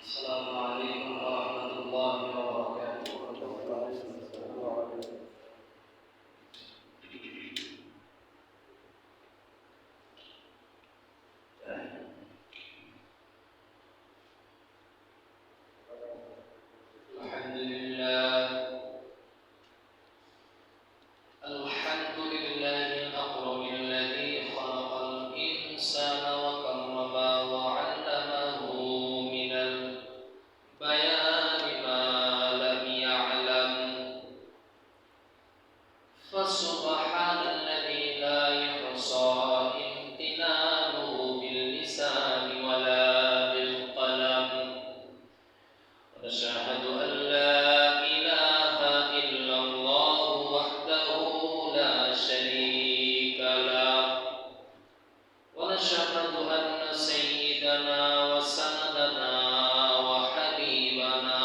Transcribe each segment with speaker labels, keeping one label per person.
Speaker 1: السلام عليكم ورحمة الله وبركاته. الحمد لله الحمد لله الأكرم الذي خلق الإنسان وكرمه وعلمه من البيان ما لم يعلم فسبحان الذي لا يحصى امتنانه باللسان ولا بالقلم ونشهد أن لا إله إلا الله وحده لا شريك له ونشهد أن سيدنا وسندنا وحبيبنا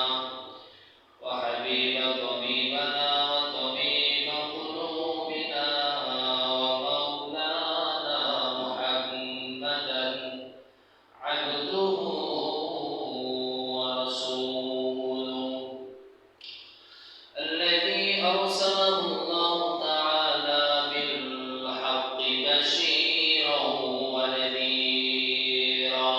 Speaker 1: وحبيب طبيبنا وطبيب قلوبنا ومولانا محمدا عبده ورسوله الذي أرسله الله تعالى بالحق بشيرا ونذيرا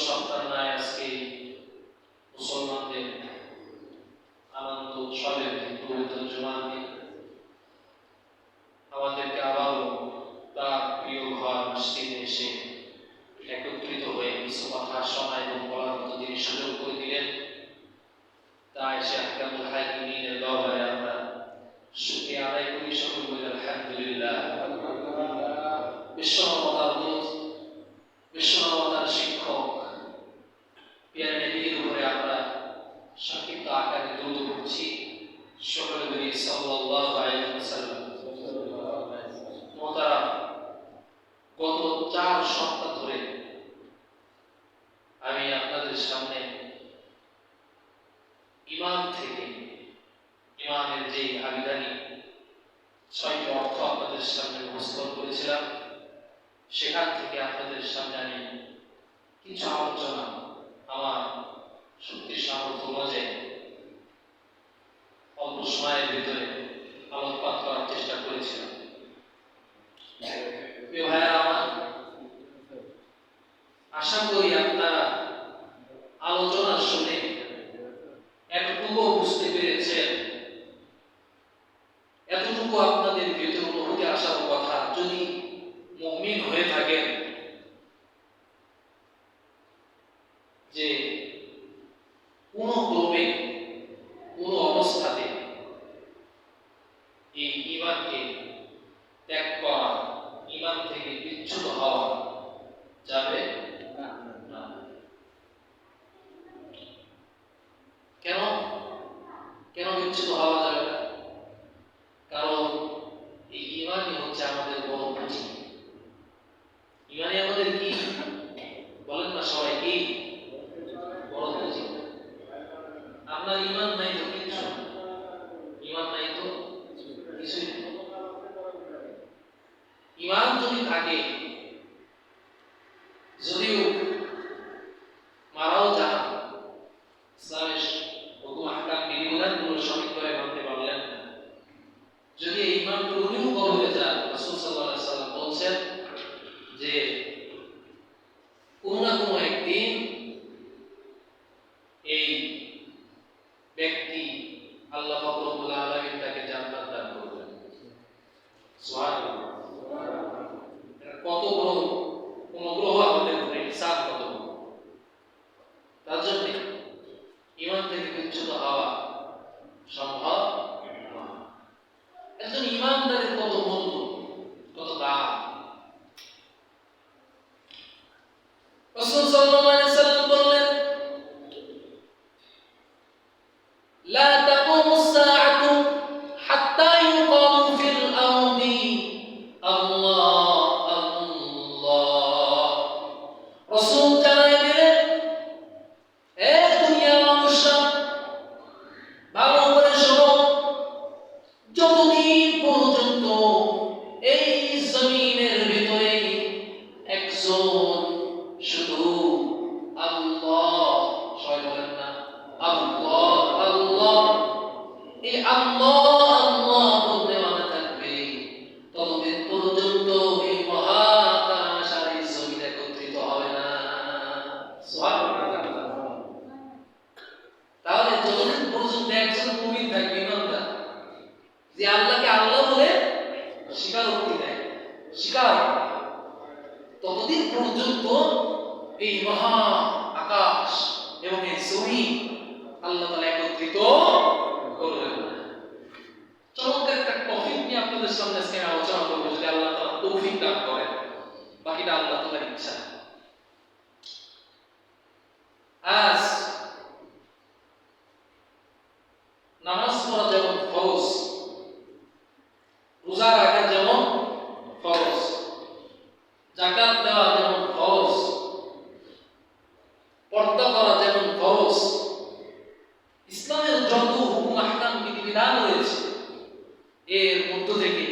Speaker 1: সপ্তাহ নয় আজকে মুসলমানদের আনন্দ উৎসবের দিন, পবিত্র জুমার দিন। আমাদেরকে আবারও তার প্রিয় ঘর মসজিদে এসে একত্রিত হয়ে কিছু কথা শোনা এবং বলার মতো তিনি সুযোগ করে দিলেন। তাই সে আহকামুল হাকিমিনের দরবারে আমরা শুকরিয়া আদায় করি, সকল বলি আলহামদুলিল্লাহ। বিশ্বমানবতার দূত, বিশ্বমানবতার শিক্ষক পিয়ারে নবীর উপরে আমরা সংক্ষিপ্ত আকারে দরুদ পড়ছি। সকলে বলি সাল্লাল্লাহু আলাইহি ওয়াসাল্লাম। মোহতারাম, গত 4 সপ্তাহ ধরে আমি আপনাদের সামনে ঈমান থেকে, ঈমানের যে আবিধানিক 6টি অর্থ আপনাদের সামনে উপস্থাপন করেছিলাম, সেখান থেকে আপনাদের সামনে আমি কিছু আলোচনা আমার শক্তির সামর্থ্য অনুযায়ী অল্প সময়ের ভিতরে আলোকপাত করার চেষ্টা করেছিলাম। প্রিয় ভাইয়েরা আমার, আশা করি আপনারা আলোচনা শুনে এতটুকু বুঝতে পেরেছেন, এতটুকু আপনাদের ভিতরে অনুভূতি আসার কথা। যদি মুমিন হয়ে থাকেন যে কোন ক্রমে কোন অবস্থাতে এই ঈমানকে ত্যাগ করা, ঈমান থেকে বিচ্যুত হওয়া যাবে না। কেন কেন বিচ্যুত হওয়া যাবে না? কারণ এই ঈমানই হচ্ছে আমাদের বড় পুঁজি। ঈমানই আমাদের কি বলেন না সবাই, কি বড় পুঁজি। আপনার ঈমান নাই তো কিছু, ঈমান নাই তো কিছুই। ঈমান যদি থাকে, যদিও মারাও যান, ইসলামের হুকুম আহকাম বিধিবিধানগুলো সঠিকভাবে মানতে পারলেন না, যদি এই ঈমান পূর্ণও কবরে যান, রাসূল সাল্লাল্লাহু আলাইহি ওয়াসাল্লাম বলছেন যে কোনো না কোনো একদিন এই ব্যক্তি আল্লাহ পাক রব্বুল আলামিন তাকে জান্নাত দান করবেন। সুবহানাল্লাহ। কত বড় অনুগ্রহ আমাদের উপরে, হিসাব কত বড়। তার জন্য ঈমান থেকে বিচ্যুত হওয়া সম্ভব নয়। একজন ঈমানদারের কত মূল্য, কত দাম। রাসূল সাল্লাল্লাহু আলাইহি ওয়াসাল্লাম বললেন, লা তাকুমুস সাআতু হাত্তা ইউকালু ফিল আরদি আল্লাহ আল্লাহ। রাসূল জানায় দিলেন, হে দুনিয়ার মানুষরা, ভালো করে শোনো, যতদিন পর্যন্ত এই জমিনের ভিতরে একজন শুধু আল্লাহ, সবাই বলেন না আল্লাহ আল্লাহ, এই আল্লাহ আল্লাহ বলতে মনে থাকবে, ততদিন পর্যন্ত এই মহাকাশ আর এই জমিন একত্রিত হবে না। সুবহানাল্লাহ। তাহলে যতদিন পর্যন্ত একজন মুমিন থাকবে, ইমানদার, যে আল্লাহকে আল্লাহ বলে স্বীকারোক্তি দেয়, স্বীকার, ততদিন পর্যন্ত এই মহা আকাশ এবং এই জমিন আল্লাহ তাআলা একত্রিত করবেন। চমৎকার একটা টপিক নিয়ে আপনাদের সামনে আজকে আলোচনা করব, যদি আল্লাহ তাআলা তৌফিক দান করেন। বাকিটা আল্লাহ তাআলার ইচ্ছা। আজ নামাজ পড়া যেমন ফরজ, রোজা রাখা যেমন ফরজ, যাকাত দেওয়া যেমন ফরজ, পর্দা করা যেমন ফরজ, ইসলামের যত হুকুম আহকাম বিধিবিধান রয়েছে, এর মধ্য থেকে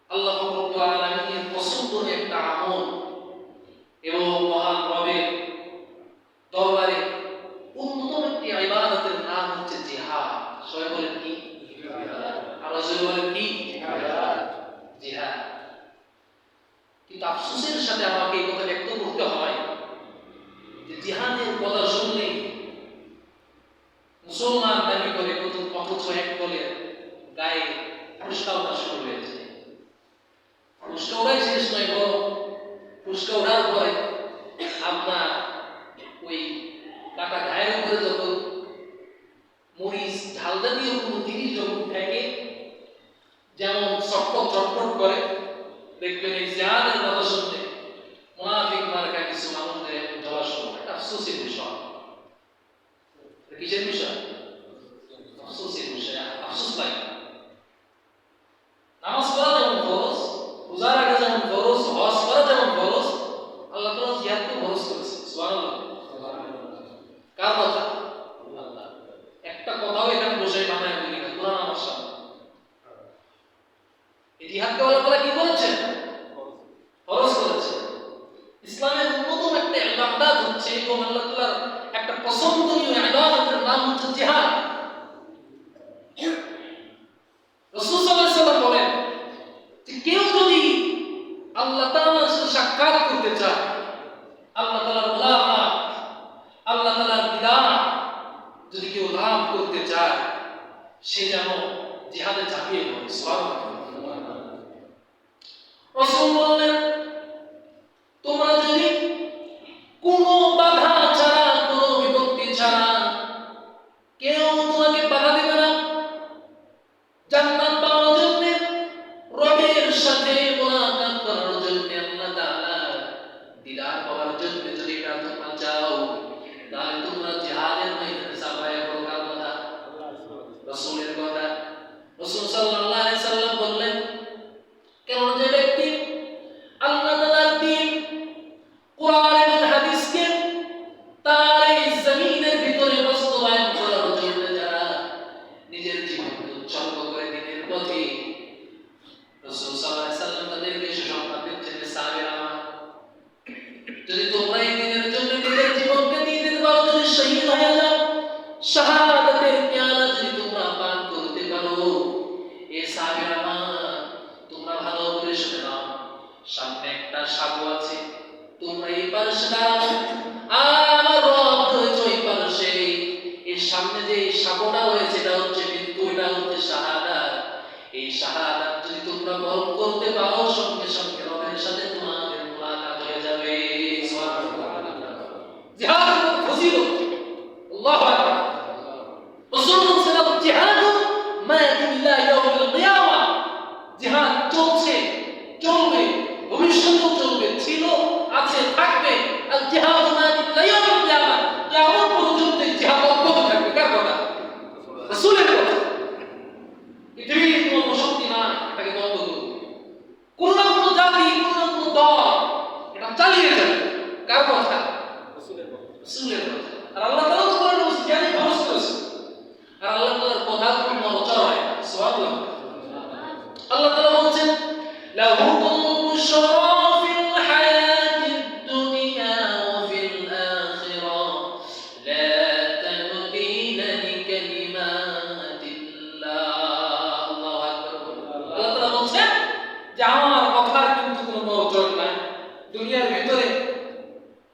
Speaker 1: আল্লাহ পাক রব্বুল আলামিনের পছন্দের একটা আমল এবং মহান রবের দরবারে উন্নতম একটি ইবাদতের নাম হচ্ছে জিহাদ। সবাই বলেন কি? আরো জোরে বলেন কি? জিহাদ। কিন্তু আফসোসের সাথে আমাকে এই কথা ব্যক্ত করতে হয় কিসের বিষয়? আফসোসের বিষয়। আফসোস লাগে। নামাজ পড়া যেমন ফরজ, রোজার আগে যেমন ফরজ, হজ করা যেমন ফরজ, আল্লাহ তাআলা জিহাদকে ফরজ করেছে। সুবহানাল্লাহ। কার কথা? আল্লাহ। একটা কথাও এখানে বসে বানায় বলি না, কোরআন আমার সামনে। এই জিহাদকে আল্লাহ তাআলা কি করেছেন? ফরজ করেছে। ইসলামের অন্যতম একটা ইবাদত হচ্ছে এবং আল্লাহ তাআলার একটা পছন্দনীয় ইবাদতের নাম হচ্ছে জিহাদ। রাসূল সাল্লাল্লাহু আলাইহি ওয়াসাল্লাম বলেন যে কেউ যদি আল্লাহ তাআলার সাথে সাক্ষাৎ করতে চায়, আল্লাহ তাআলার মুলাকাত, আল্লাহ তাআলার দিদার যদি কেউ লাভ করতে চায়, সে যেন জিহাদে ঝাঁপিয়ে পড়ে। সুবহানাল্লাহ। রাসূল বললেন, তোমরা যদি কোনো বাধা ছাড়া, কোনো বিপত্তি ছাড়া, কেউ তোমাকে বাধা দেবে না জান্নাত পাওয়ার জন্য, রবের সাথে মুলাকাত করার জন্য, আল্লাহ তাআলার দিদার পাওয়ার জন্য যদি এটা তোমরা চাও, তাহলে তোমরা জিহাদের ময়দানে ঝাঁপিয়ে পড়ো। কার কথা? রাসূলের কথা। রাসূল সাল্লাল্লাহু আলাইহি সাল্লাম বললেন, কেন যে ব্যক্তি আল্লাহ তাআলার দ্বীন কোরআন এবং হাদিসকে তার এই জমিনের ভিতরে বাস্তবায়ন করার জন্য যারা নিজের জীবনকে উৎসর্গ করে দ্বীনের পথে, রাসূল সাল্লাল্লাহু আলাইহি সাল্লাম তাদেরকে সুসংবাদ দিচ্ছেন, সাহাবীরা আমার, যদি তোমরা এই দ্বীনের জন্য নিজের জীবনকে দিয়ে দিতে পারো, যদি শহীদ হয়ে যাও, শাহাদাতের পেয়ালা যদি তোমরা পান করতে পারো, এই সাহাবীরা আমার, তোমরা ভালো করে শুনে নাও, সামনে একটা সাগর আছে, তোমরা এই পাশে দাঁড়াও, আর আমার রব রয়েছে ওই পাশে। এর সামনে যে সাগরটা রয়েছে এটা হচ্ছে মৃত্যু, এটা হচ্ছে শাহাদাত। এই শাহাদাত যদি তোমরা বরণ করতে পারো, সঙ্গে সঙ্গে রবের সাথে তোমাদের মুলাকাত হয়ে যাবে। সুবহানাল্লাহ। জিহাদের ফজিলত, আল্লাহু আকবার। রাসূল সাল্লাল্লাহু আলাইহি জিহাদ মা ইলা ইয়াউমিল কিয়ামা, জিহাদ চলছে, চলবে, ভবিষ্যতেও চলবে, ছিল, আছে, থাকবে। আর জিহাদ মা ইলা ইয়াউমিল কিয়ামা, কিয়ামত পর্যন্ত জিহাদ অব্যাহত থাকবে। কার কথা? রাসূলের কথা। পৃথিবীর কোনো শক্তি না এটাকে বন্ধ করবে। কোন না কোন জাতি, কোন না কোন দল এটা চালিয়ে যাবে। কার কথা? রাসূলের কথা। রাসূলের কথা। আর আল্লাহ তাআলা তো কোরআনে জিহাদে ফরজ করেছে। আর আল্লাহ তাআলার কথা কোনো নড়চড় হয় না। সুবহানাল্লাহ। আল্লাহ তাআলা বলছেন, লাহুমুল বুশরা ফিল হায়াতিদ দুনিয়া ওয়া ফিল আখিরাহ লা তাবদীলা লিকালিমাতিল্লাহ। আল্লাহু আকবার। আল্লাহ তাআলা বলছেন যে আমার কথার কিন্তু কোনো নড়চড় নাই। দুনিয়ার ভিতরে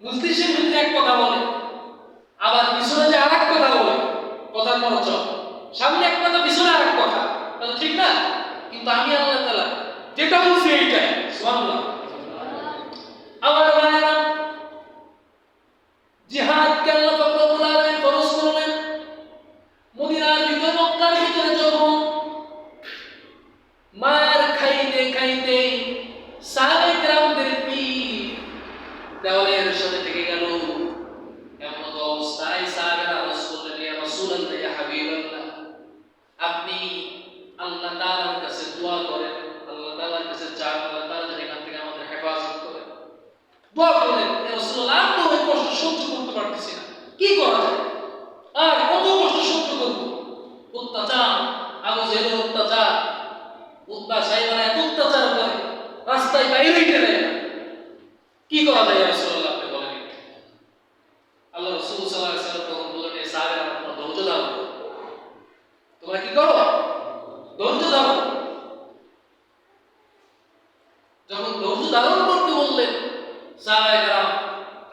Speaker 1: মজলিসের ভিতরে এক কথা বলে, আবার পিছনে যে আরেক কথা বলে, কথার নড়চড়। সামনে এক কথা, পিছনে আরেক কথা, তাহলে ঠিক না? কিন্তু আমি আল্লাহ তাআলা যেটা বলছি এইটাই। সুবহানাল্লাহ। আমার ভাইরা, জিহাদকে আল্লাহ পাক রব্বুল আলামিন ফরজ করলেন মদিনার ভিতরে, মক্কার ভিতরে যখন মার খাইতে খাইতে সাহাবায়ে কেরামদের পিঠ দেওয়ালের সাথে থেকে গেল, এমন তো অবস্থায় সাহাবারা আরজ করলেন, ইয়া রাসূলুল্লাহ, ইয়া হাবিবাল্লাহ, আপনি আল্লাহ তাআলার কাছে দোয়া করেন, আল্লাহ তাআলার কাছে চান, আল্লাহ তাআলা যেন এখান থেকে আমাদের হেফাজত করেন। দোয়া করেন, ইয়া রাসূলুল্লাহ, আমি ওই কষ্ট সহ্য করতে পারতেছি না, কি করা যায়? আর কত কষ্ট সহ্য করব? অত্যাচার, আবু জেহেলের অত্যাচার, উতবা সাইবারা এত অত্যাচার করে, রাস্তায় বাইরে হইতে দেয় না, কি করা যায় ইয়া রাসূলুল্লাহ, আপনি বলেন। আল্লাহ রাসূল সাল্লাল্লাহু আলাইহি ওয়াসাল্লাম তখন বললেন, এই সাহাবারা, তোমরা ধৈর্য ধরো, তোমরা কি করো? ধৈর্য ধরো। যখন ধৈর্য ধারণ করতে বললেন, সাহাবায়ে কেরাম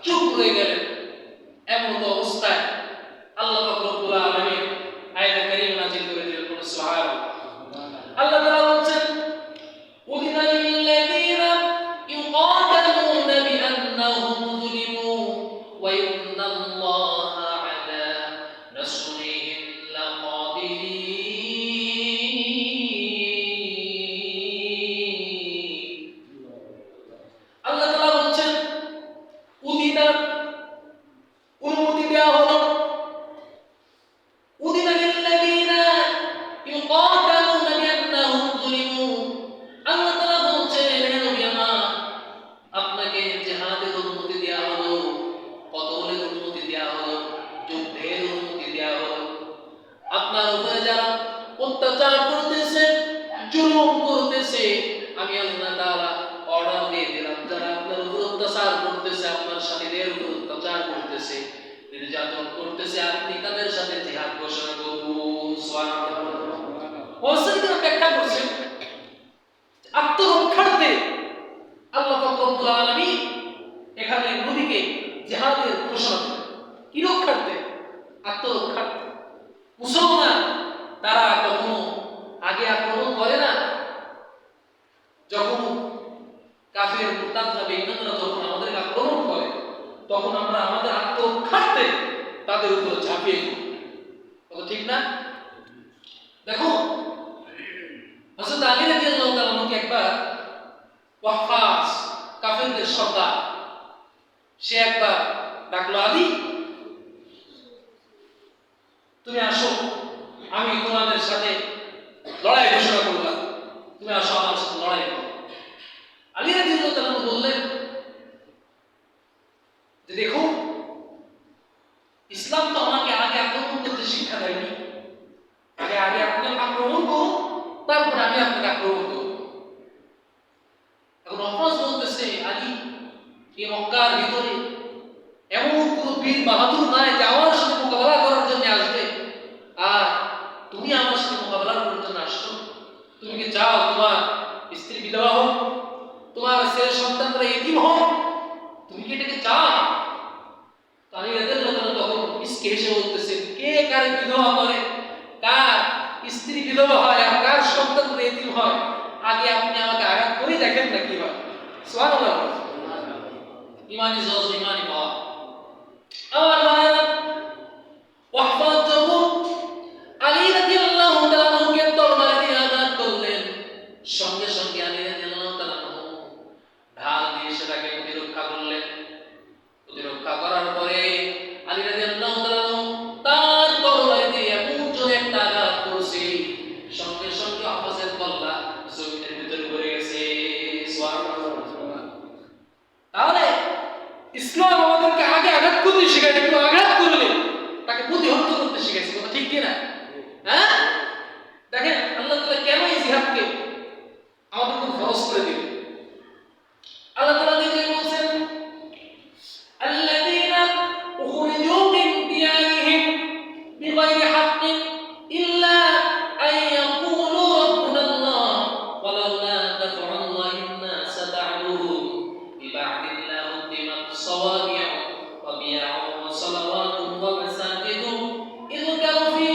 Speaker 1: চুপ হয়ে গেলেন। এমন তো অবস্থায় আল্লাহ পাক রব্বুল আলামিন আয়াতে কারীমা নাযিল করে দিলেন। সুবহানাল্লাহ। আল্লাহ তাআলা বলছেন, উযিনা লিল্লাযীনা ইউকাতালুনা বিআন্নাহুম যুলিমু ওয়া ইন্নাল্লাহা আলা নাসরিহিম লাকাদির। আল্লাহ তাআলা বলছেন, উযিনা, অনুমতি দেওয়া হলো অত্যাচার করতেছে, জুলুম করতেছে, আমি আল্লাহ তাআলা অর্ডার দিয়ে দিলাম যারা আপনার উপর অত্যাচার করতেছে, আপনার সাথীদের উপর অত্যাচার করতেছে, নির্যাতন করতেছে, আপনি তাদের সাথে জিহাদ ঘোষণা করুন। সুবহানাল্লাহ। ওয়াসিদরা ব্যাখ্যা করছেন আত্মরক্ষার্থে আল্লাহ পাক রব্বুল আলামিন এখানে নবীকে জিহাদের ঘোষণা দিলেন। কি রক্ষার্থে? আত্মরক্ষার্থে। মুসলমান তারা কখনো আগে আক্রমণ করে না। যখন কাফের মুরতাদরা বেঈমানরা যখন আমাদের আক্রমণ করে, তখন আমরা আমাদের আত্মরক্ষার্থে তাদের উপর ঝাঁপিয়ে পড়ি। কথা ঠিক না? দেখো হযরত আলী রাদিয়াল্লাহু তাআলা আমাকে একবার ওয়াফাস কাফেরদের সর্দার সে একবার ডাকলো, আলী তুমি আসো, আমি তোমাদের সাথে লড়াই ঘোষণা করলাম, তুমি আসো আমার সাথে লড়াই করো। আলী রাদিয়াল্লাহু তাআলা বললেন যে দেখো, ইসলাম তো আমাকে আগে আক্রমণ করতে শিক্ষা দেয়নি। আগে আপনি আক্রমণ করুন, তারপর আমি আপনাকে আক্রমণ করব। এখন ওয়াফাস বলতেছে, আলী এই মক্কার ভিতরে এমন কোন বীর বাহাদুর নাই যে আমার সাথে মোকাবেলা করার জন্য আসবে, আর তুমি আমার সাথে মোকাবেলা করার জন্য আসছো? তুমি কি চাও তোমার স্ত্রী বিধবা হোক, তোমার ছেলে সন্তানরা এতিম হোক? তুমি কি এটাকে চাও? আলী রাদিয়াল্লাহু তাআলা তখন মিসকে হেসে বলতেছে, কে কার বিধবা করে, কার স্ত্রী বিধবা হয়, আর কার সন্তানরা এতিম হয়, আগে আপনি আমাকে আঘাত করে দেখেন না কি হয়। সুবহানাল্লাহ। ইমানি জজ ইমানি পাওয়া। আমার ভাইরা, ওয়াফাত যখন আলী রাদিয়াল্লাহু তাআলাকে তরবারি দিয়ে আঘাত করলেন, সঙ্গে সঙ্গে আলী রাদিয়াল্লাহু তাআলা ঢাল দিয়ে সেটাকে প্রতিরক্ষা করলেন। প্রতিরক্ষা করার পরে আলী রাদিয়াল্লাহু তাআলা তার তরবারি দিয়ে এমন জোরে একটা আঘাত করছে, সঙ্গে সঙ্গে ওয়াফাসের কল্লা জমিনের ভিতরে পড়ে গেছে। সুবহানাল্লাহ। তাহলে ইসলাম আমাদেরকে আগে আঘাত করতে শেখায়, কিন্তু আঘাত করলে তাকে প্রতিহত করতে শিখাইছে। কথা ঠিক কিনা? হ্যাঁ, দেখেন আল্লাহ তাআলা কেন এই জিহাদকে আমাদের উপর ফরজ করে দিলেন। আল্লাহ তাআলা নিজে বলেন, আল্লাযীনা উখরিজু মিন দিয়ারিহিম বিগাইরি হাক্কিন ইল্লা আন ইয়াকুলু রাব্বুনাল্লাহ ওয়ালাউলা দাফআল্লাহিন নাস বা'দুহুম বিবা'দিন লাহুদ্দিমাত সাওয়ামি'u ওয়া বিয়া'u ওয়া সালাওয়াতুন ওয়া মাসাজিদু ইযকারু ফি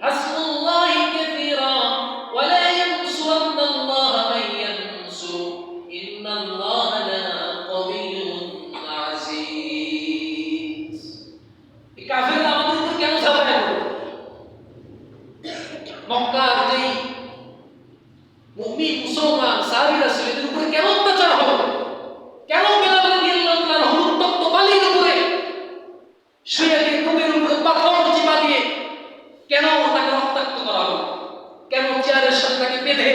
Speaker 1: হাসবুল্লাহি কাসীরা ওয়া লা ইয়ানসুরান্নাল্লাহা মান ইয়ানসুরু ইন্নাল্লাহা লাকাবিয়্যুন আযীজ। এই কাফেররা আমাদের উপর কেন ঝাঁপায় পড়ল? মক্কার যেই মুমিন মুসলমান সাহাবীরা ছিল, এদের উপরে কেন অত্যাচার হলো? কেন বেলাল রাদিয়াল্লাহু তাআলা উত্তপ্ত বালির উপরে শুয়ে বুকের উপরে পাথর চিপা দিয়ে কেন তাকে রক্তাক্ত করা হলো? কেন চেয়ারের সাথে তাকে বেঁধে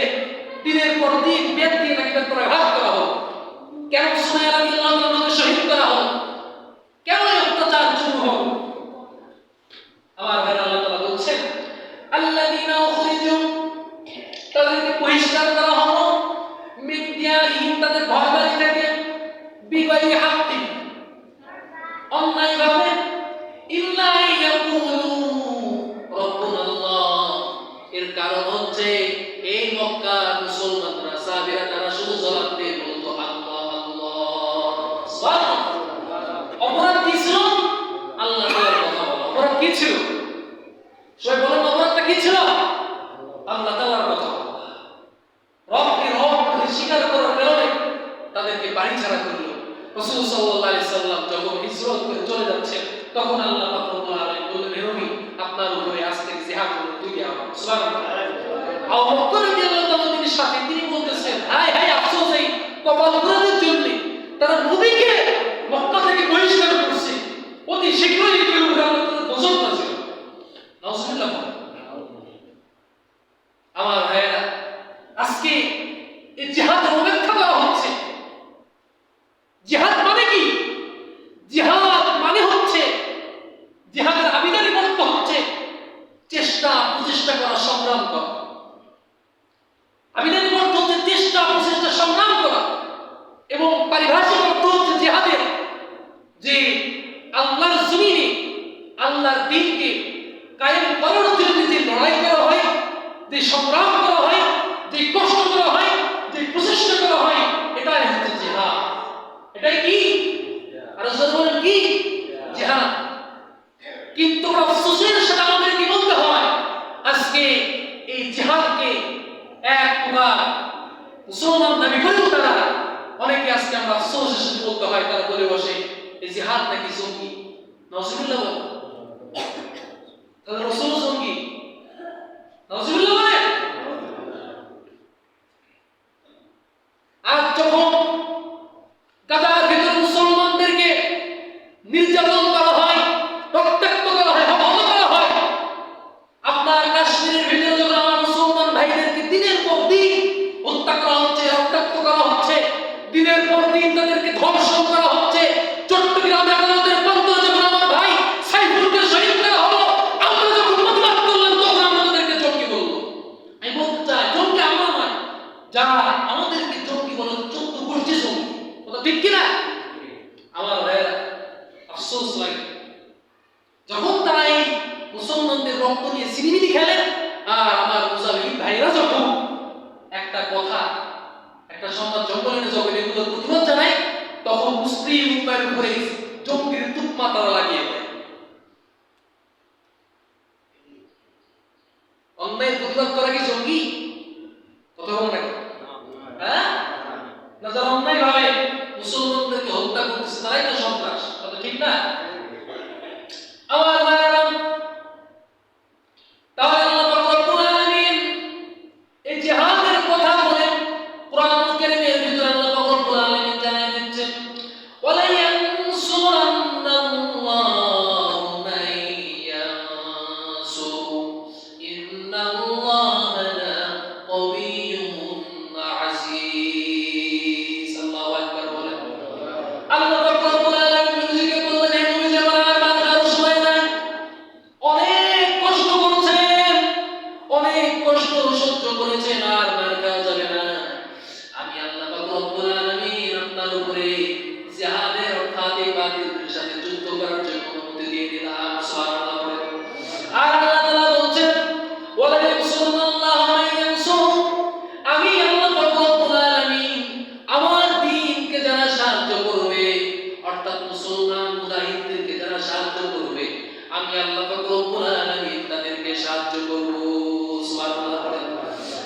Speaker 1: দিনের পর দিন বেত দিয়ে তাকে প্রহার করা হলো? কেন সুমাইয়া রাদিয়াল্লাহু তাআলাকে শহীদ করা হলো? কেন এই অত্যাচার শুরু হলো? আমার ভাইরা, আল্লাহ তাআলা বলছেন, আল্লাযীনা উখরিজু, তাদেরকে বহিষ্কার করা হলো, মিন দিয়ারিহিম, তাদের ঘরবাড়ি থেকে, বিগাইরি হাক্কিন, অন্যায়ভাবে, ইল্লা ইয়াকুলু রাব্বুনাল্লাহ, এর কারণ হচ্ছে এই মক্কার মুসলমানরা সাহাবীরা তারা শুধু সালাত দিয়ে বলতো আল্লাহ আল্লাহ। সুবহানাল্লাহ। অপরাধ কি ছিল? আল্লাহ তাআলার কথা বলা। অপরাধ কি ছিল? সবাই বলেন, অপরাধটা কি ছিল? আল্লাহ তাআলার কথা বলা। রবকে রব স্বীকার করার কারণে তাদেরকে বাড়ি ছাড়া করলো। রাসূল সাল্লাল্লাহু আলাইহি সাল্লাম যখন হিজরত করে চলে যাচ্ছেন, তখন আল্লাহ পাক রব্বুল আলামিন বললেন, হে নবী, আপনার উপরে আজ থেকে জিহাদ হলো, তুই আমার। সুবহানাল্লাহ। আবু বকর রাদিয়াল্লাহু তাআলা তিনি সাথে তিনি বলতেছেন, হায় হায় আফসোস এই কপাল পুরাদের জন্য, তারা নবীকে মক্কা থেকে বহিষ্কার করছে, অতি শীঘ্রই এর উপরে আল্লাহ তাআলা গজব নাযিল। নাউজুবিল্লাহ। আমার ভাইয়েরা, আজকে এই জিহাদের অপেক্ষা করা হচ্ছে। জিহাদ মানে কি? জিহাদ মানে হচ্ছে, জিহাদের আবিদারি করতে হচ্ছে চেষ্টা প্রচেষ্টা করা, সংগ্রাম করা। যে আল্লাহর জমিনে আল্লাহর দ্বীনকে কায়েম করার জন্য যে লড়াই করা হয়, যে সংগ্রাম করা হয়, যে কষ্ট করা হয়, যে প্রচেষ্টা করা হয়, এটাই হচ্ছে জিহাদ। এটাই কি? আর বলেন কি? জিহাদ। কিন্তু আফসোসের সাথে আমাদেরকে বলতে হয়, আজকে এই জিহাদকে এক প্রকার মুসলমান দাবি করেও তারা অনেকে আজকে আমরা আফসোসের সাথে বলতে হয়, তারা বলে বসে এই জিহাদ নাকি জঙ্গি। নাউজুবিল্লাহ বলেন। তাহলে রাসূল জঙ্গি? নাউজুবিল্লাহ বলেন। আজ যখন গাজার ভিতরে মুসলমানদেরকে নির্যাতন করা হয়, রক্তাক্ত করা হয়, হত্যা করা হয়, আপনার কাশ্মীরের ভিতরে যখন আমার মুসলমান ভাইদেরকে দিনের পর দিন হত্যা করা হচ্ছে, রক্তাক্ত করা হচ্ছে, দিনের পর দিন তাদেরকে ধর্ষণ করা হচ্ছে, চট্টগ্রামে আদালতের প্রান্তরে যখন আমার ভাই সাইফুলকে শহীদ করা হলো, আমরা যখন প্রতিবাদ করলাম তখন আমাদেরকে জঙ্গি বলল। আমি বলতে চাই, জঙ্গি আমরা নয়, যারা আমাদেরকে জঙ্গি বলে 14 গোষ্ঠী জঙ্গি। কথা ঠিক কিনা? আমার ভাইয়েরা আফসোস লাগে যখন তারা এই মুসলমানদের রক্ত নিয়ে সিনেমিনি খেলে, আর আমার মুজাহিদ ভাইরা যখন একটা কথা, একটা সংবাদ জঙ্গলে যখন এগুলোর প্রতিবাদ জানায়, তখন মুসলিম উম্মার উপরে জঙ্গির তুকমা তারা লাগিয়ে দেয়। অন্যায়ের প্রতিবাদ করা কি জঙ্গি? কথা বল না, হ্যাঁ? না, যারা অন্যায় ভাবে মুসলমানদেরকে হত্যা করতেছে তারাই তো সন্ত্রাস। কথা ঠিক না? আমার ভাইরা, তাহলে আল্লাহ পাক রব্বুল আলামিন এই জিহাদের কথা বলেন কোরআন কারীমের ভিতরে আল্লাহ পাক রব্বুল আলামিন জানায় দিচ্ছেন, ওয়ালা ইয়ানসুরান্নাল্লাহু মান ইয়ানসুরু ইন্নাল্লাহা লাকাবিয়্যুন আজিজ। আল্লাহু আকবার বলেন। আল্লাহ পাক রব্বুল আলামিন নিজেকে বললেন, হে নবী, যে আমার বান্দার সময় নাই, অনেক কষ্ট করেছেন, অনেক কষ্ট সহ্য করেছেন, আর মার খাওয়া যাবে না। আমি আল্লাহ পাক রব্বুল আলামিন আপনার উপরে জিহাদের অর্থাৎ এই বাতিলের সাথে যুদ্ধ করার জন্য অনুমতি দিয়ে দিলাম। সুবহানাল্লাহ বলেন। আর আল্লাহ তাআলা বলছেন, ওয়ালা ইয়ানসুরুল্লাহু মান ইয়ানসুরু, আমি আল্লাহ পাক রব্বুল আলামিন আমার দ্বীনকে যারা সাহায্য করবে, অর্থাৎ মুসলমান মুজাহিদদেরকে যারা সাহায্য করবে, আমি আল্লাহ পাক রব্বুল আলামিন তাদেরকে সাহায্য করব। সুবহানাল্লাহ বলেন।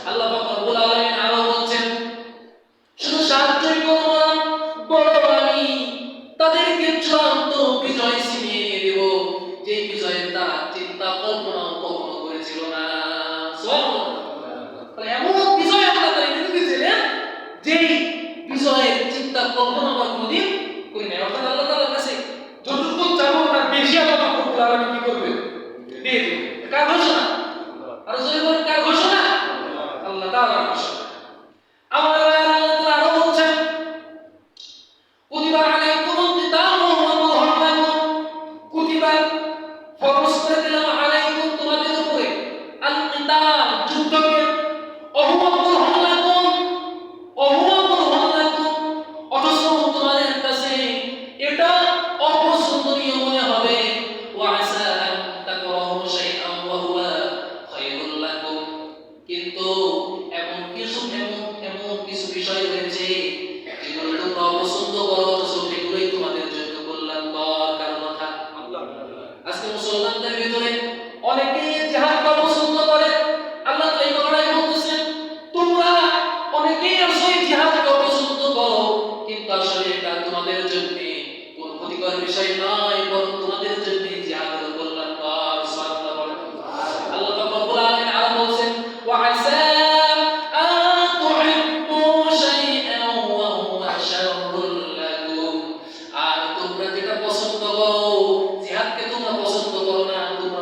Speaker 1: আল্লাহ পাক রব্বুল আলামিন আরো বলছেন, শুধু সাহায্যই করব না, বরং আমি তাদেরকে চূড়ান্ত বিজয় ছিনিয়ে নিয়ে দেব, যে বিজয়ের তারা চিন্তা কল্পনাও কখনো করেছিল না। সুবহানাল্লাহ। তাহলে এমন বিজয় আল্লাহ তাআলা এনে দিয়েছিলেন, যেই বিজয়ের চিন্তা কল্পনা আমরা কোনদিন করি না। অর্থাৎ আল্লাহ তাআলার কাছে যতটুকু চাবো তার বেশি আল্লাহ পাক রব্বুল আলামিন কি করবে? দিয়ে দেবে। কার ঘোষণা? আর যদি বলেন কার ঘোষণা? আল্লাহ তাআলার ঘোষণা। আমার আল্লাহ তাআলা আরো বলছেন, কুতিবা আলাইকুমুল কিতাবু ওয়া কুরহা লাকুম, কুতিবা ফরজ করে দিলাম আলাইকুম তোমাদের উপরে, আল কিতাব যুদ্ধকে, ওহুয়া কুরহা লাকুম, ওহুয়া কুরহা লাকুম, অথচ তোমাদের কাছে এটা অপছন্দনীয় মনে হবে, ওয়া আসা আন তাকরাহু শাইআন ওয়া হুয়া খায়রুল লাকুম, কিন্তু এমন কিছু বিষয় রয়েছে যেগুলো তোমরা অপছন্দ করো, অথচ সেগুলোই তোমাদের জন্য কল্যাণকর। কারণ কথা, আজকে মুসলমানদের ভিতরে অনেকেই জিহাদকে অপছন্দ করে। আল্লাহ তো এই কথাটাই বলতেছেন, তোমরা অনেকেই আসলে জিহাদকে অপছন্দ করো, কিন্তু আসলে এটা তোমাদের জন্য কোনো ক্ষতিকর বিষয় নয়, বরং তোমাদের জন্য জিহাদ হলো কল্যাণকর। সুবহানাল্লাহ বলেন। আল্লাহ পাক রব্বুল আলামিন আরো বলছেন, ওয়া আসা আন তুহিব্বু শাইআন ওয়া হুয়া শাররুল লাকুম, আর তোমরা যেটা পছন্দ করো, জিহাদকে তোমরা পছন্দ করো না, তোমরা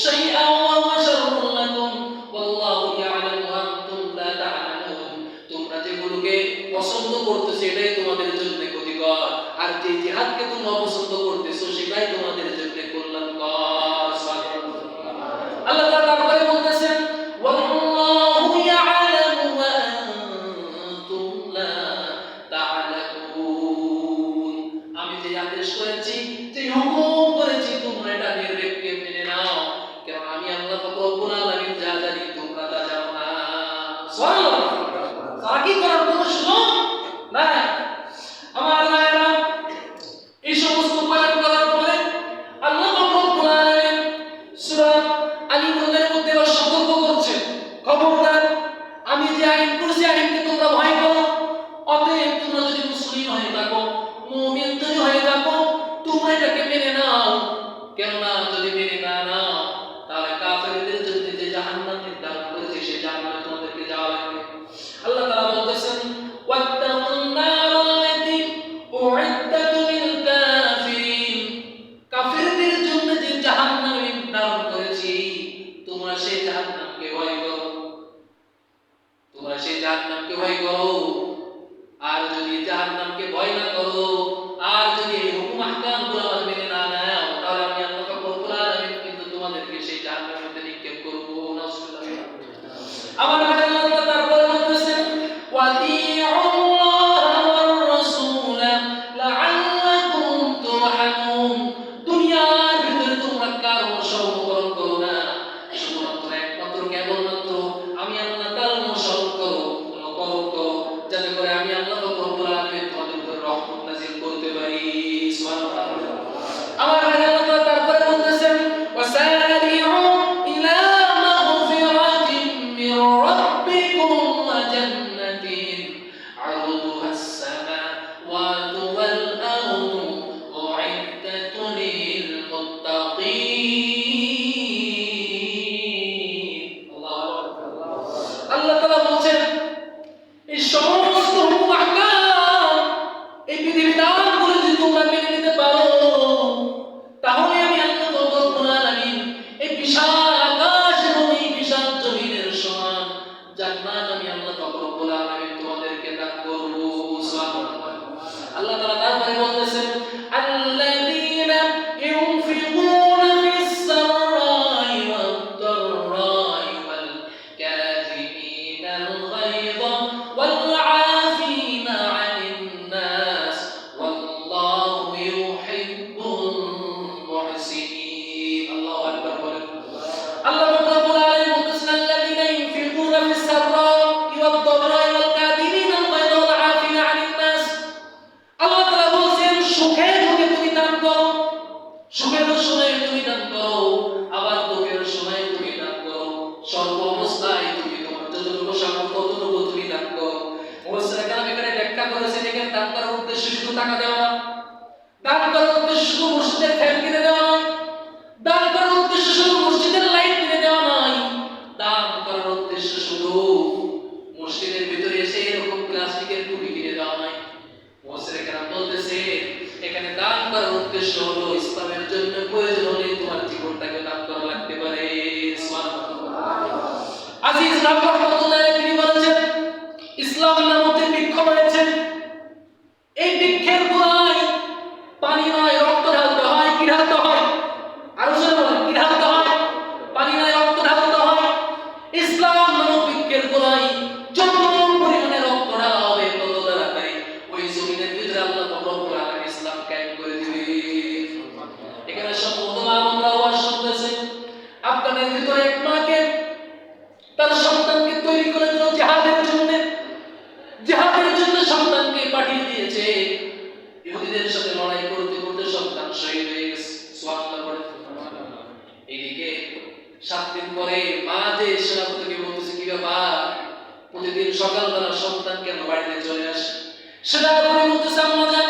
Speaker 1: শাইআ ওয়া হুয়া শাররুল লাকুম ওয়াল্লাহু ইয়ালামু ওয়া আনতুম লা তা'লামুন। তোমরা যেগুলোকে পছন্দ করতেছো এটাই তোমাদের জন্য ক্ষতিকর, আর যে জিহাদকে তোমরা অপছন্দ করতেছো সেটাই তোমাদের জন্য কল্যাণকর। সুবহানাল্লাহ। আল্লাহ তাআলা তারপরে বলতেছেন ওয়াল্লাহু ইয়ালামু ওয়া আনতুম লা তা'লামুন। আমি যে আদেশ করেছি, যে হুকুম করেছি, তোমরা এটা নির্ভেককে মেনে নাও, কারণ আমি আল্লাহ পাক রব্বুল আলামিন যা জানি তোমরা তা জানো না। সুবহানাল্লাহ। সাকি করার কোনো সুযোগ নাই। আমার ভাইরা, এই সমস্ত বয়ান করার পরে আল্লাহ পাক রব্বুল আলামিন সূরা আল ইমরানের মধ্যে সতর্ক করছেন, খবরদার আমি যে আইন করেছি আইনকে তোমরা ভয় করো। অতএব তোমরা যদি মুসলিম হয়ে থাকো, মুমিন যদি হয়ে থাকো, তোমরা এটাকে মেনে নাও। কেননা যদি মেনে না নাও তাহলে কাফেরদের জন্য যে জাহান্নাম নির্ধারণ করেছে সেই জাহান্নামে তোমাদেরকে যাওয়া লাগবে। আল্লাহ তাআলা বলতেছেন ওয়াত্তাকুন নারাল্লাতী উইদ্দাত লিল কাফিরিন। কাফেরদের জন্য যে জাহান্নাম নির্ধারণ করেছি তোমরা সেই জাহান্নামকে ভয় করো, তোমরা সেই জাহান্নামকে ভয় করো। আর যদি জাহান্নামকে ভয় না করো, আর যদি এই হুকুম আহকামগুলো আমার মেনে না নাও, তাহলে আমি আল্লাহ পাক রব্বুল আলামিন কিন্তু তোমাদেরকে সেই জাহান্নামের মধ্যে নিক্ষেপ করব। নাউযুবিল্লাহ। আমার ভাই আল্লাহ তারপরে বলতেছেন ওয়াতিউল্লাহ ওয়ার রাসূল লাআল্লাকুম তুরহামুন। দুনিয়ার ভিতরে তোমরা কারো অনুসরণ করো না, শুধুমাত্র একমাত্র কেবলমাত্র আমি আল্লাহ তাআলার অনুসরণ করো, অনুকরণ করো, যাতে করে আমি আল্লাহ পাক রব্বুল আলামিন তোমাদের উপর রহমত নাযিল করতে পারি। সুবহানাল্লাহ। আমার ভাই আল্লাহ তারপরে বলতেছেন ওয়াসারিউ ইলা মাগফিরাতিন মির রাব্বিকুম ওয়া জান্নাতিন আরদুহাস সামাওয়াতু ওয়াল আরদু উইদ্দাত লিল মুত্তাকিন। আল্লাহু আকবার। আল্লাহ তাআলা বলছেন এই সমস্ত হুকুম আহকাম, এই বিধিবিধানগুলো যদি তোমরা মেনে নিতে পারো, তাহলে আমি আল্লাহ রব্বুল আলামিন এই বিশাল আকাশ এবং এই বিশাল জমিনের সমান জান্নাত আমি আল্লাহ রব্বুল আলামিন তোমাদেরকে দান করব। সুবহানাল্লাহ। আল্লাহ তাআলা তারপরে বলতেছেন আল্লাযীনা ইউনফিকুনা ফিস সাররাই ওয়াদ দাররাই ওয়াল কাযিমিনাল গায়যা ওয়াল আফিনা আনিন নাস ওয়াল্লাহু ইউহিব্বুল মুহসিনিন। আল্লাহু আকবার বলেন। আল্লাহ রব্বুল আলামিন বলতেছেন আল্লাযীনা ইউনফিকুনা ফিস সাররাই ওয়াদ দাররাই ওয়াল কাযিমিনাল গায়যা ওয়াল আফিনা আনিন নাস। আল্লাহ তাআলা বলেন সুখের যুগে তুমি দান করো, সুখের সময়ে তুমি দান করো, আবার দুঃখের সময়ে তুমি দান করো, সর্ব অবস্থায় তুমি তোমার যতটুকু সামর্থ্য ততটুকু তুমি দান করো। মুফাসসির কেরাম এখানে ব্যাখ্যা করেছেন এখানে দান করার উদ্দেশ্য শুধু টাকা দেওয়া না, দান করার উদ্দেশ্য শুধু মসজিদের ফ্যান কিনে দেওয়া নয়, দান করার উদ্দেশ্য শুধু মসজিদের লাইট কিনে দেওয়া নয়, দান করার উদ্দেশ্য শুধু মসজিদের ভিতরে এসে এরকম প্লাস্টিকের টুপি কিনে দেওয়া নয়। মুফাসসির কেরাম বলতেছে এখানে দান করার উদ্দেশ্য হলো ইসলামের জন্য প্রয়োজন হলে তোমার জীবনটাকে দান করা লাগতে পারে। সুবহানাল্লাহ। আজিজ রাহমাতুল্লাহ তিনি বলেছেন ইসলাম নামক বৃক্ষ রয়েছে, এই বৃক্ষের গোড়ায় পানি নয় রক্ত ঢালতে হয়। কি ঢালতে হয়? আরো জোরে বলেন, কি ঢালতে হয়? পানি নয় রক্ত ঢালতে হয়। ইসলাম নামক বৃক্ষের গোড়ায় যত পরিমাণে রক্ত ঢালা হবে তত তাড়াতাড়ি ওই জমিনের ভিতরে আল্লাহ রব্বুল আলামিন ইসলাম কায়েম করে দিবে। এখানে সম্ভবত আমরা ওয়াজ শুনতেছি আপনাদের ভিতরে এক মাকে তার সন্তানকে তৈরি করে দিল জিহাদের জন্য, জিহাদের জন্য সন্তানকে পাঠিয়ে দিয়েছে। ইহুদিদের সাথে লড়াই করতে করতে সন্তান শহীদ হয়ে গেছে। সুবহানাল্লাহ। এদিকে 7 দিন পরে মা যে সেনাপতিকে বলতেছে কি ব্যাপার, প্রতিদিন সকালবেলা সন্তান কেন বাড়িতে চলে আসে? সেনাপতি বলতেছে আম্মা জান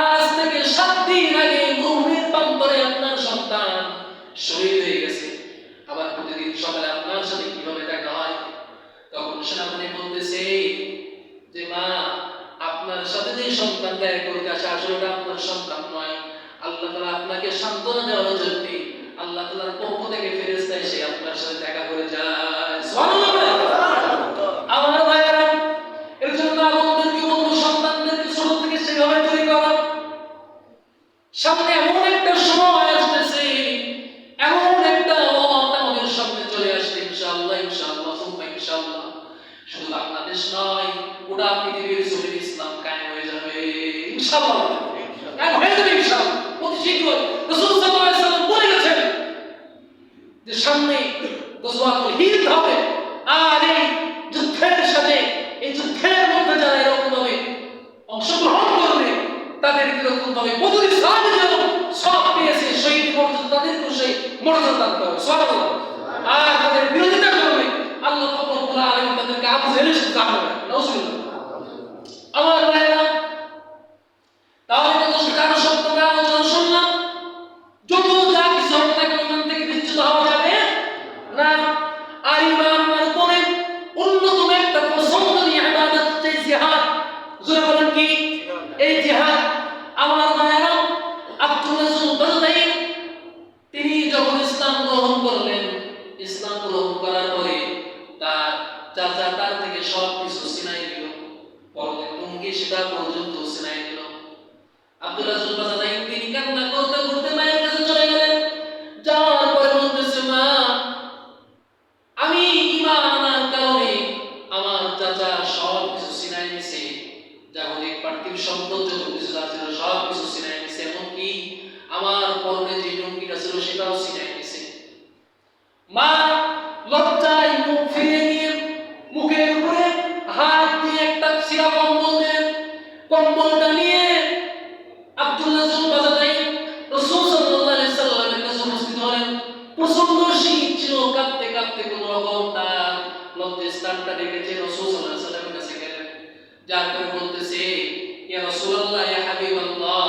Speaker 1: আজ থেকে 7 দিন আগে মরুভূমির প্রান্তরে আপনার সন্তান শহীদ হয়ে গেছে, আবার প্রতিদিন সকালে আপনার সাথে কিভাবে দেখা হয়? তখন সেনাপতি বলতেছে যে মা আপনার সাথে যে সন্তান দেখা করতে আসে আসলে ওটা আপনার সন্তান নয়, আল্লাহ তাআলা আপনাকে সান্ত্বনা দেওয়ার জন্য আল্লাহ তাআলার পক্ষ থেকে ফেরেশতা এসে আপনার সাথে দেখা করে যায়। সুবহানাল্লাহ। আমার ভাইয়েরা, এর জন্য আমাদেরকে বলবো সন্তানদেরকে ছোট থেকে সেভাবে তৈরি করা। সামনে এমন একটা সময় আসতেছে, এমন একটা ওয়াক্ত আমাদের সামনে চলে আসছে, ইনশাআল্লাহ ইনশাআল্লাহ সুম্মা ইনশাআল্লাহ, শুধু বাংলাদেশ নয়, গোটা পৃথিবীর জমিনে ইসলাম কায়েম হয়ে যাবে ইনশাআল্লাহ। কায়েম হয়ে যাবে ইনশাআল্লাহ। অতি শীঘ্রই রাসূল সাল্লাল্লাহু আলাইহি ওয়াসাল্লাম বলে গেছেন যে সামনে গজওয়াতুল হিন্দ হবে, আর এই যুদ্ধের সাথে, এই যুদ্ধের মধ্যে যারা এরকম ভাবে অংশগ্রহণ করবে তাদের এরকম ভাবে বদর ইসলামে যেন সব পেয়েছে শহীদ মর্যাদা, তাদেরকে সেই মর্যাদা দান করবে। সুবহানাল্লাহ। আর তাদের বিরোধিতা করবে, আল্লাহ রাব্বুল আলামিন তাদেরকে আবু জেহেলের সাথে জানাবে। নাউজুবিল্লাহ। আমার ভাইরা, তাহলে কত কারো শব্দ আলোচনা শুনলাম, যত যা কিছু হোক না কেন ইমান থেকে বিচ্যুত হওয়া যাবে না। আর ইমান আমার উপরে অন্যতম একটা পছন্দনীয় ইবাদত হচ্ছে জিহাদ। জোরে বলেন কি? এই জিহাদ। আমার ভাইরা, আব্দুল্লাহ যুবাইর তিনি যখন ইসলাম গ্রহণ করলেন, ইসলাম গ্রহণ করার পরে তার চাচা তার থেকে সব কিছু ছিনাই দিল, পরনের লুঙ্গি সেটা পর্যন্ত ছিনাই দিল। আব্দুল্লাহ যুবাইর তিনি কান্না করতে করতে মায়ের কাছে চলে গেলেন। যাওয়ার পরে বলতেছে, মা, আমি ঈমান আনার কারণে আমার চাচা সব কিছু ছিনাই নিছে, জাগতিক পার্থিব সম্পদ যত কিছু ছিল সব কিছু ছিনাই নিছে, এমনকি আমার পরনে যে লুঙ্গিটা ছিল সেটাও ছিনাই নিছে। মা লজ্জায় মুখ ফিরিয়ে নিয়ে মুখের উপরে হাত দিয়ে একটা ছিঁড়া কম্বল দিলেন। কম্বলটা নিয়ে আব্দুল্লাহ যুবাইর রাসূল সাল্লাল্লাহু আলাইহি সাল্লামের কাছে উপস্থিত হলেন। প্রচন্ড শীত ছিল, কাঁপতে কাঁপতে কোন রকম তার লজ্জাস্থানটা রেখেছে রাসূল সাল্লাল্লাহু আলাইহি সাল্লামের কাছে গেলেন। যার পরে বলতেছে, ইয়া রাসূলুল্লাহ, ইয়া হাবিবাল্লাহ,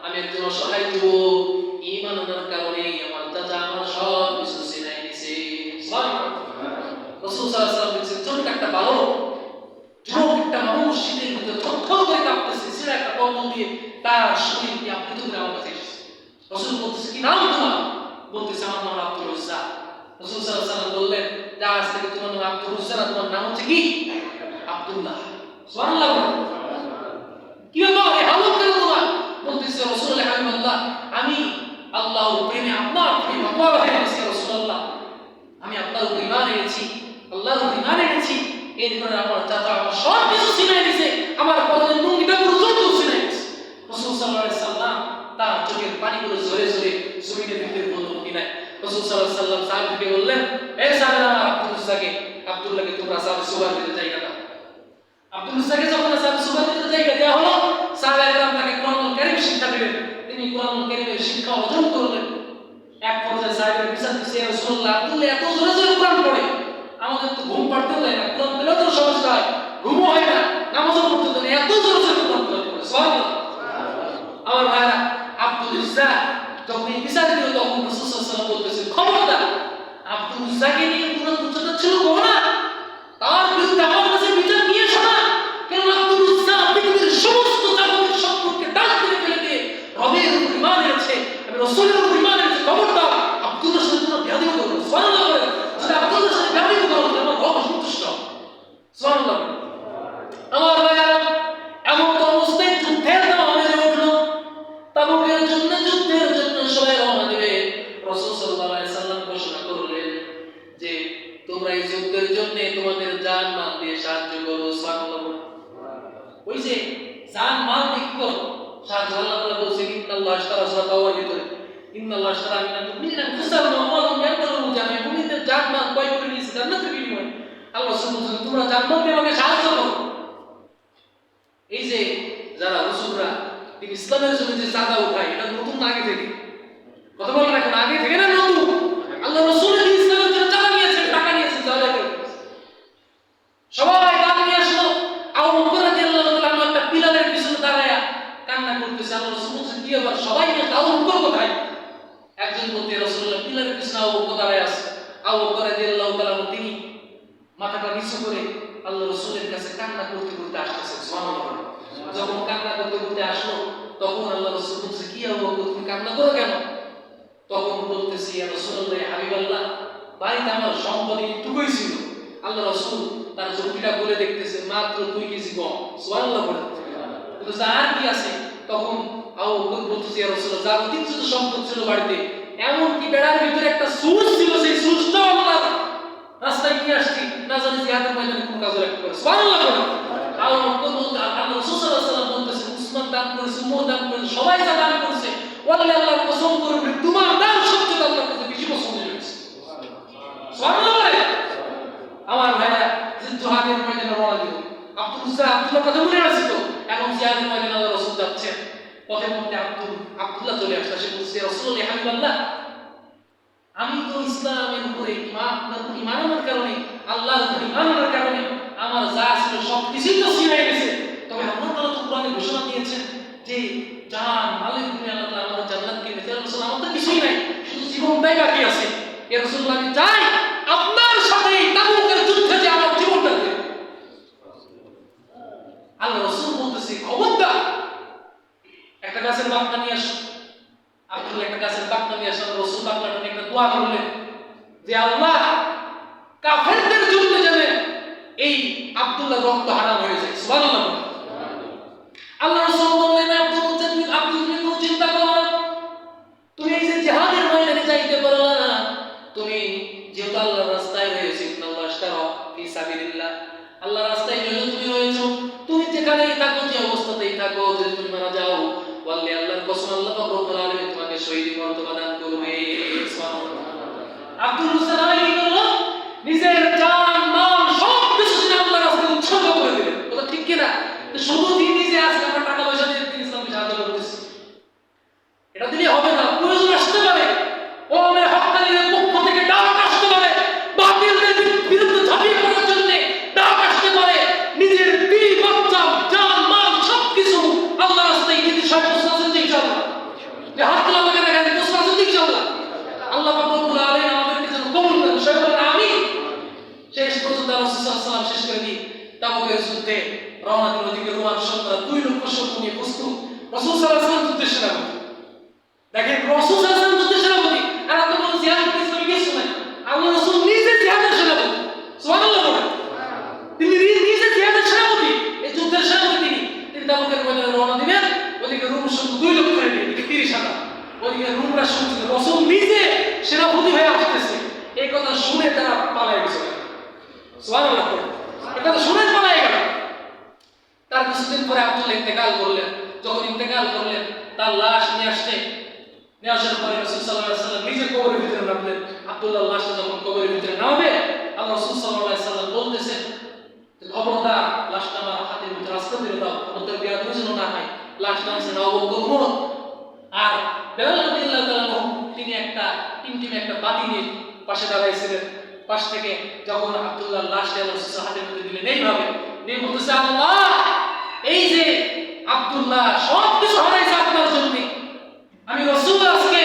Speaker 1: আমি একজন অসহায় যুবক, ঈমান আনার কারণে আমার চাচা আমার সব কিছু ছিনাই নিছে। সুবহানাল্লাহ। রাসূল সাল্লাল্লাহু আলাইহি সাল্লাম বলেছেন, ছোট একটা বালক, যুবক একটা মানুষ শীতের মধ্যে থরথর করে কাঁপতেছে, ছিঁড়া একটা কম্বল দিয়ে তার শরীর দিয়ে আবৃত করে আমার কাছে এসেছে। রাসূল বলতেছে, কি নাম তোমার? বলতেছে, আমার নাম আব্দুল উজ্জা। রাসূল সাল্লাল্লাহু আলাইহি সাল্লাম বললেন, যা আজ থেকে তোমার নাম আব্দুল উজ্জা না, তোমার নাম হচ্ছে কি? আব্দুল্লাহ। সুবহানাল্লাহ। কি ব্যাপার, এই হালত কেন তোমার? বলতেছে, রাসূলুল্লাহ হাবিবাল্লাহ, আমি আল্লাহর প্রেমে আপনার প্রেম আল্লাহ হয়ে গেছে রাসূলুল্লাহ, আমি আপনার উপর ঈমান এনেছি, আল্লাহর উপর ঈমান এনেছি, এরপরে আমার চাচা আমার সব কিছু ছিনাই দিয়েছে, আমার পরনের লুঙ্গিটা পর্যন্ত ছিনাই দিয়েছে। রাসূল সাল্লাল্লাহু আলাইহি সাল্লাম তার চোখের পানিগুলো ঝরে ঝরে জমিনের ভিতরে পড়ল মদিনায়। রাসূল সাল্লাল্লাহু আলাইহি সাল্লাম সাহাবীকে বললেন, এই সাহাবীরা, আমার আব্দুল্লাহকে তোমরা সাহাবী সুবহান দিতে জায়গা দাও। আব্দুল্লাহকে যখন সাহাবী সুবহান দিতে জায়গা দেওয়া হলো, সাহাবায়ে কেরাম তাকে কোরআনুল কারীম শিক্ষা দিলেন। তিনি কোরআনুল কারীমের শিক্ষা অর্জন করলেন। এক পর্যায়ে সাহাবীরা বিচার দিচ্ছে, ইয়া রাসূলুল্লাহ, আব্দুল্লাহ এত জোরে জোরে কোরআন পড়ে, আমাদের তো ঘুম পাড়তেও দেয় না, কোরআন তেলাওয়াতের সমস্যা হয়, ঘুমও হয় না, নামাজও পড়তে দেয় না, এত জোরে জোরে কোরআন তেলাওয়াত করে। সুবহানাল্লাহ। আমার ভাইরা, আব্দুল উজ্জা যখন এই বিচার দিল, তখন রাসূল সাল্লাল্লাহু আলাইহি ওয়াসাল্লাম বলতেছেন, খবরদার, আব্দুল উজ্জাকে নিয়ে তোমরা উচ্চতা ছিল কখনো না, তার বিরুদ্ধে আমার কাছে বিচার নিয়ে এসো না। কেন আব্দুল উজ্জা পৃথিবীর সমস্ত জাগতিক সম্পদকে ডাক দিয়ে ফেলে দিয়ে রবের উপর ঈমান এনেছে, আমি রাসূলের উপর ঈমান এনেছি। খবরদার, আব্দুল্লাহর সাথে তোমরা বেয়াদবি করো না। সুবহানাল্লাহ। যদি আব্দুল্লাহর সাথে বেয়াদবি করো, আমার রব অসন্তুষ্ট। সুবহানাল্লাহ। আমার ভাইরা, এমন তো অবস্থায় যুদ্ধের দাম বেড়ে উঠল, তাবুকের জন্য যুদ্ধের জন্য সবাই রওনা দেবে। রাসূল সাল্লাল্লাহু আলাইহি সাল্লাম ঘোষণা করলেন যে তোমরা এই যুদ্ধের জন্য তোমাদের জান মাল দিয়ে সাহায্য করো। সুবহানাল্লাহ। ওই যে জান মাল দিয়ে কি করো? সাহায্য। আল্লাহ তাআলা বলছেন, ইন্নাল্লাহ আশতারা সাওয়ার ভিতরে, ইন্নাল্লাহ আশতারা মিনাল মুমিনিনা আনফুসাহুম ওয়া আমওয়ালাহুম বিআন্না লাহুম, আমি মুমিনদের জান মাল ক্রয় করে নিয়েছি জান্নাতের বিনিময়ে। আল্লাহ সুবহানাহু ওয়া তাআলা তোমরা জান মাল দিয়ে আমাকে সাহায্য করো। এই যে যারা হুজুররা তিনি ইসলামের জন্য যে চাঁদা উঠায়, এটা নতুন না আগে থেকে? কথা বলেন, এখন আগে থেকে না নতুন? আল্লাহ রাসূল ইসলামের জন্য চাঁদা নিয়েছেন, টাকা নিয়েছেন, সবাই টাকা নিয়ে আসলো। আবু বকর রাদিয়াল্লাহু তাআলা আনহু একটা পিলারের পিছনে দাঁড়ায়া কান্না করতেছে। আল্লাহ রাসূল বলছেন, কি ব্যাপার, সবাই নিয়ে আবু বকর কোথায়? একজন বলতে, রাসূলুল্লাহ পিলারের পিছনে আবু বকর দাঁড়ায় আছে। আবু বকর রাদিয়াল্লাহু তাআলা তিনি মাথাটা নিচু করে আল্লাহ রাসূলের কাছে কান্না করতে করতে আসতেছেন। সুবহানাল্লাহ। যখন কান্না করতে করতে আসলো, তখন আল্লাহ রাসূল বলছে, কি আবু বকর, তুমি কান্না করো কেন? তখন বলতেছি, ইয়া রাসূলুল্লাহ ইয়া হাবিবাল্লাহ, বাড়িতে আমার সম্পদ এইটুকুই ছিল। আল্লাহ রাসূল তার যুক্তিটা বলে দেখতেছে মাত্র 2 কেজি গম। সুবহানাল্লাহ বলে। বলতেছে আর কি আছে? তখন আবু বকর বলতেছে ইয়া রাসূলুল্লাহ যাবতীয় যত সম্পদ ছিল বাড়িতে, এমন কি বেড়ার ভিতরে একটা সুচ ছিল, সেই সুচটাও আল্লাহ রাস্তায় নিয়ে আসছি, না জানি জিহাদের ময়দানে কোন কাজে লাগতে পারে। সুবহানাল্লাহ বলে। আবু বকর বলতে আল্লাহ রাসূল সাল্লাল্লাহু আলাইহি ওয়াসাল্লাম বলতেছে উসমান দান করেছে, উমর দান করেছে, সবাই যা দান করেছে, ওয়াল্লাহি আল্লাহর কসম করে বলি তোমার দান সবচেয়ে আল্লাহর কাছে বেশি পছন্দ হয়েছে। সুবহানাল্লাহ বলে। আমার ভাইরা জিহাদের ময়দানে রওনা দিল। আব্দুল্লাহ কথা মনে আছে তো? এখন জিহাদের ময়দানে আল্লাহ রাসূল যাচ্ছেন, পথের মধ্যে আব্দুল্লাহ চলে আসছে, সে বলছে রাসূলুল্লাহ ইয়া হাবিবাল্লাহ, আমি তো ইসলামের উপরে ঈমান আনার কারণে, আল্লাহর উপরে ঈমান আনার কারণে আমার যা ছিল সব কিছুই তো ছিনিয়ে গেছে। তবে আল্লাহ তাআলা তো কোরআনে ঘোষণা দিয়েছেন যে জান মালের দুনিয়া আল্লাহ তাআলা আমাদের জান্নাতকে দিবেন। রাসূল আমার তো কিছুই নাই, শুধু জীবনটাই বাকি আছে। ইয়া রাসূলুল্লাহ আমি চাই আপনার সাথে তাবুকের যুদ্ধে যে আমার জীবনটা দেন। আল্লাহ রাসূল বলতেছে খবরদার, একটা গাছের বাকনা নিয়ে আসো। আব্দুল্লাহ একটা গাছের বাকনা নিয়ে আসলেন, রাসূল বাকনাটা নিয়ে একটা দোয়া করলেন যে আল্লাহ কাফেরদের যুদ্ধে যেন এই আব্দুল্লাহ রক্ত হারাম হয়ে যায়। সুবহানাল্লাহ। আল্লাহ রাসূল বললেন আব্দুল তুমি চিন্তা করো না, তুমি এই যে জিহাদের ময়দানে যাইতে পারো না, তুমি যেহেতু আল্লাহর রাস্তায় রয়েছে, ইন্নাল্লাহ আশতারা ফি সাবিলিল্লাহ, আল্লাহর রাস্তায় যেহেতু তুমি রয়েছো, তুমি যেখানেই থাকো, যে অবস্থাতেই থাকো, যদি তুমি মারা যাও, ওয়াল্লাহি আল্লাহর কসম আল্লাহ পাক রব্বুল আলামিন তোমাকে শহীদের মর্তবা দান করবে। সুবহানাল্লাহ। আব্দুল মুসালাম কি করলো? নিজের জান মাল সব কিছু তিনি আল্লাহর রাস্তায় উৎসর্গ করে দিলেন। কথা ঠিক কি না? শুধু তিনি নিজে আজকে আমরা টাকা পয়সা দিয়ে তিনি ইসলামকে সাহায্য করতেছি, এটা দিলে হবে না। প্রয়োজন আসতে পারে, ও আমার হককারীদের পক্ষ থেকে ডাক আসতে পারে, বাতিলদের বিরুদ্ধে ঝাঁপিয়ে পড়ার জন্য ডাক আসতে পারে, নিজের বিবি বাচ্চা জান মাল সবকিছু আল্লাহর রাস্তায় দিতে সামর্থ্য আছে ইনশাআল্লাহ। যে হাত তোলা আমাকে দেখা যায় প্রশ্ন আছে ইনশাআল্লাহ। আল্লাহ পাক রব্বুল আলামিন আমাদেরকে যেন কবুল করেন, সবাই বলেন আমিন। শেষ পর্যন্ত রাসূল সাল্লাল্লাহু আলাইহি ওয়াসাল্লাম শেষ করে দিয়ে তাবুকের যুদ্ধে রওনা দিল। ওদিকে রোমান সৈন্যরা 2 লক্ষ সৈন্য নিয়ে প্রস্তুত। রাসূল সাল্লাল্লাহু আলাইহি ওয়াসাল্লাম যুদ্ধের সেনাপতি। দেখেন রাসূল সাল্লাল্লাহু আলাইহি ওয়াসাল্লাম যুদ্ধের সেনাপতি, আর আপনি বলেন জিহাদ করতে ইসলামে কিছু নাই। আল্লাহ রাসূল নিজে জিহাদের সেনাপতি। সুবহানাল্লাহ বলেন। তিনি নিজে জিহাদের সেনাপতি, এই যুদ্ধের সেনাপতি। তিনি তাবুকের ময়দানে রওনা দিবেন। ওদিকে রোম সৈন্য 2 লক্ষ নিয়ে, এদিকে 30,000, ওদিকে রোমরা শুনছে রাসূল নিজে সেনাপতি হয়ে আসতেছে। এই কথা শুনে তারা পালায় গেছে। সুবহানাল্লাহ। এই কথা শুনে পালায় গেল। তার কিছুদিন পরে আব্দুল্লাহ ইন্তেকাল করলেন। যখন ইন্তেকাল করলেন, তার লাশ নিয়ে আসছে। নিয়ে আসার পরে রাসূল সাল্লাল্লাহু আলাইহি ওয়াসাল্লাম নিজে কবরের ভিতরে নামলেন। আব্দুল্লাহর লাশটা যখন কবরের ভিতরে নামবে, আল্লাহ রাসূল সাল্লাল্লাহু আলাইহি ওয়াসাল্লাম বলতেছেন যে খবরদার লাশটা আমার হাতের ভিতরে আস্তে করে দাও, ওদের বিয়াদ যেন না হয়। লাশ নামছে আবু বকর ওমর আর বেলাল রাদিয়াল্লাহু তাআলা, তিনি একটা টিমটিমে একটা বাতি নিয়ে পাশে দাঁড়াইছিলেন। পাশ থেকে যখন আব্দুল্লাহর লাশটা রাসূলের হাতের মধ্যে দিলেন, এইভাবে নিয়ে বলতেছে আল্লাহ, এই যে আব্দুল্লাহ সব কিছু হারাইছে আপনার জন্য, আমি রাসূল আজকে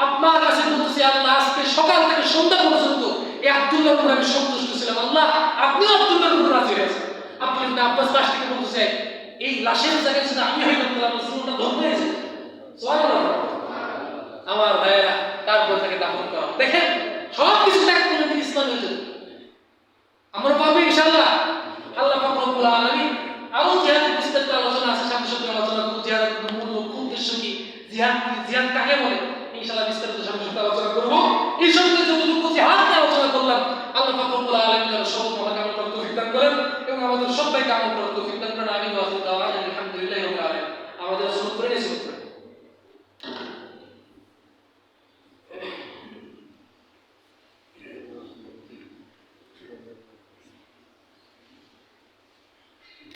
Speaker 1: আপনার কাছে বলতেছি আল্লাহ, আজকে সকাল থেকে সন্ধ্যা পর্যন্ত এই আব্দুল্লাহর উপর আমি সন্তুষ্ট ছিলাম। আল্লাহ আপনি আব্দুল্লাহর উপর রাজি হয়েছেন। আব্দুল্লাহ ইবনে আব্বাস লাশ থেকে বলতেছে এই লাশের জায়গায় যদি আমি হইতাম তাহলে আমার জীবনটা ধন্য হয়ে যেত। সুবহানাল্লাহ। আমার ভাইয়েরা, তারপর তাকে দাফন করা। দেখেন সব কিছু ত্যাগ করে তিনি ইসলাম হয়ে যেত। আমরা পাবো ইনশাআল্লাহ। আল্লাহ পাক রব্বুল আলামিন আরো জিহাদের বিস্তারিত আলোচনা আছে, সামনে সামনে আলোচনা করব। জিহাদের মূল লক্ষ্য উদ্দেশ্য কি, জিহাদ কাকে বলে, ইনশাআল্লাহ বিস্তারিত সামনে সামনে আলোচনা করব। এই সম্পর্কে যতটুকু জিহাদ নিয়ে আলোচনা করলাম, আল্লাহ পাক রব্বুল আলামিন যেন সব আমাকে আমল করতে তৌফিক দান করেন এবং আমাদের সবাইকে আমল করতে তৌফিক দান করেন। আমিন ওয়া আখিরু দাওয়ানা